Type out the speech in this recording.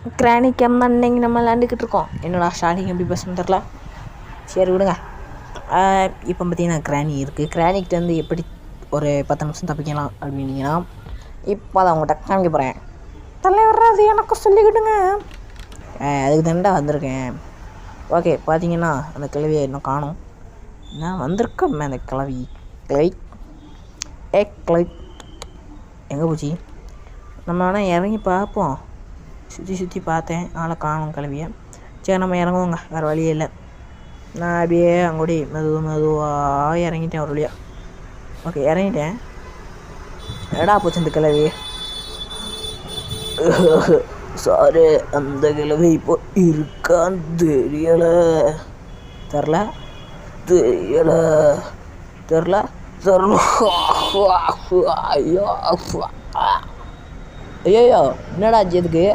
கிராணி கேம் தான் இன்னைக்கு நம்ம விளாண்டுக்கிட்டு இருக்கோம். என்னடா ஸ்டார்டிங் எப்படி பேசணும்னு தெரில, சரி விடுங்க. இப்போ பார்த்தீங்கன்னா கிராணி இருக்குது. கிராணிக்கிட்ட வந்து எப்படி ஒரு 10 நிமிஷம் தப்பிக்கலாம் அப்படின்னீங்கன்னா, இப்போ அதை அவங்கள்ட்ட காமிக்க போகிறேன். தலைவர் அது எனக்கு சொல்லிக்கிட்டுங்க, அதுக்கு தாண்டா வந்திருக்கேன். ஓகே, பார்த்தீங்கன்னா அந்த கிழவியை இன்னும் காணும். நான் வந்திருக்கேன் அந்த கிழவி கிளை எங்கே போச்சு? நம்ம வேணால் இறங்கி பார்ப்போம். சுற்றி பார்த்தேன், ஆளை காணும் கிளவியை. சரி நம்ம இறங்குவோங்க, வேறு வழியே இல்லை. நான் அப்படியே அங்கூடி மெதுவாக இறங்கிட்டேன் ஒரு வழியாக. ஓகே இறங்கிட்டேன். எடா போச்சு இந்த கிழவி? சாரு, அந்த கிழவி இப்போ இருக்கான்னு தெரில. ஐயோ என்னடா ஆச்சு இதுக்கு?